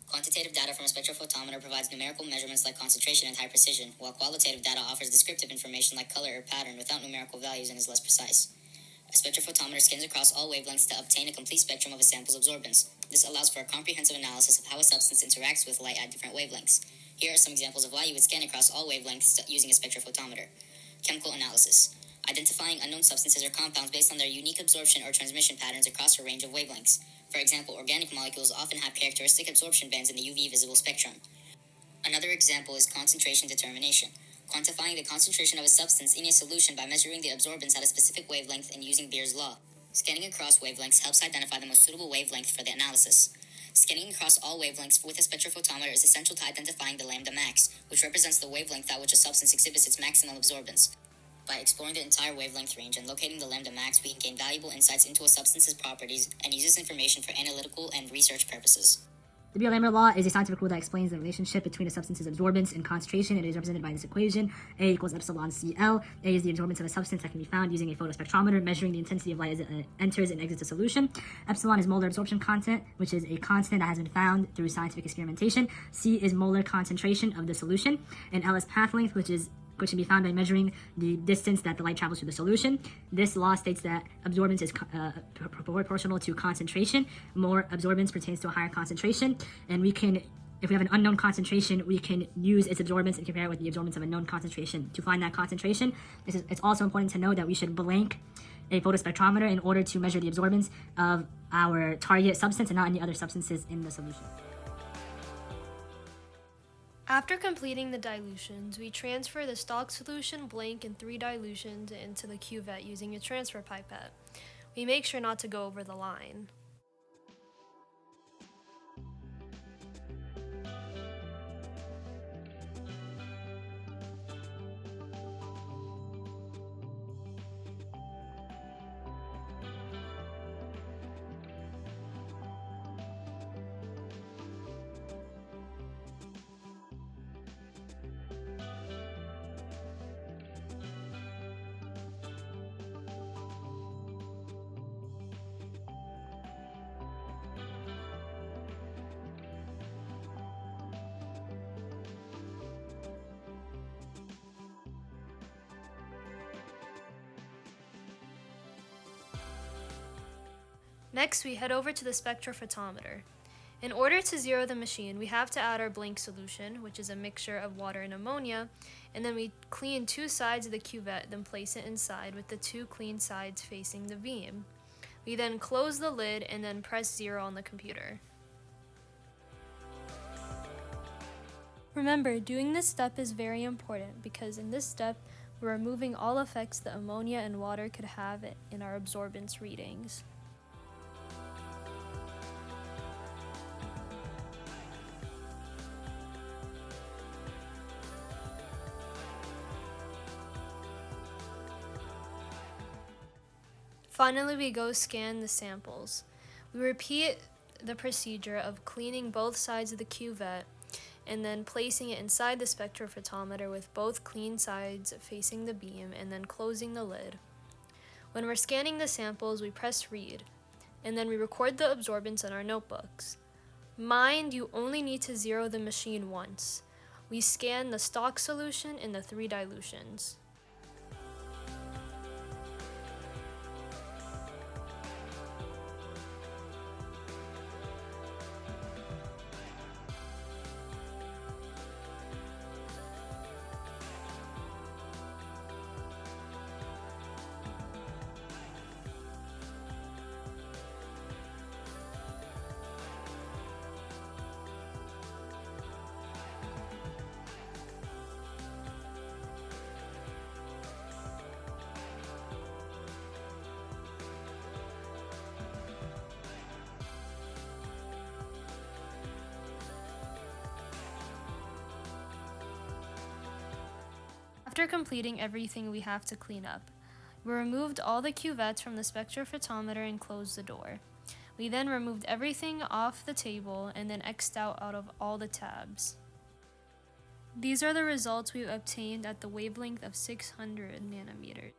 Quantitative data from a spectrophotometer provides numerical measurements like concentration and high precision, while qualitative data offers descriptive information like color or pattern without numerical values and is less precise. A spectrophotometer scans across all wavelengths to obtain a complete spectrum of a sample's absorbance. This allows for a comprehensive analysis of how a substance interacts with light at different wavelengths. Here are some examples of why you would scan across all wavelengths using a spectrophotometer. Chemical analysis. Identifying unknown substances or compounds based on their unique absorption or transmission patterns across a range of wavelengths. For example, organic molecules often have characteristic absorption bands in the UV visible spectrum. Another example is concentration determination, quantifying the concentration of a substance in a solution by measuring the absorbance at a specific wavelength and using Beer's law. Scanning across wavelengths helps identify the most suitable wavelength for the analysis. Scanning across all wavelengths with a spectrophotometer is essential to identifying the lambda max, which represents the wavelength at which a substance exhibits its maximal absorbance. By exploring the entire wavelength range and locating the lambda max, we can gain valuable insights into a substance's properties and use this information for analytical and research purposes. The Beer-Lambert law is a scientific rule that explains the relationship between a substance's absorbance and concentration. It is represented by this equation: A equals epsilon Cl. A is the absorbance of a substance that can be found using a photospectrometer, measuring the intensity of light as it enters and exits a solution. Epsilon is molar absorption constant, which is a constant that has been found through scientific experimentation. C is molar concentration of the solution. And L is path length, which can be found by measuring the distance that the light travels through the solution. This law states that absorbance is proportional to concentration. More absorbance pertains to a higher concentration, and if we have an unknown concentration, we can use its absorbance and compare it with the absorbance of a known concentration. To find that concentration, it's also important to know that we should blank a photospectrometer in order to measure the absorbance of our target substance and not any other substances in the solution. After completing the dilutions, we transfer the stock solution blank in 3 dilutions into the cuvette using a transfer pipette. We make sure not to go over the line. Next, we head over to the spectrophotometer. In order to zero the machine, we have to add our blank solution, which is a mixture of water and ammonia, and then we clean 2 sides of the cuvette, then place it inside with the 2 clean sides facing the beam. We then close the lid and then press 0 on the computer. Remember, doing this step is very important because in this step, we're removing all effects that ammonia and water could have in our absorbance readings. Finally, we go scan the samples. We repeat the procedure of cleaning both sides of the cuvette and then placing it inside the spectrophotometer with both clean sides facing the beam and then closing the lid. When we're scanning the samples, we press read, and then we record the absorbance in our notebooks. Mind, you only need to zero the machine once. We scan the stock solution in the 3 dilutions. After completing everything we have to clean up, we removed all the cuvettes from the spectrophotometer and closed the door. We then removed everything off the table and then X'd out of all the tabs. These are the results we obtained at the wavelength of 600 nanometers.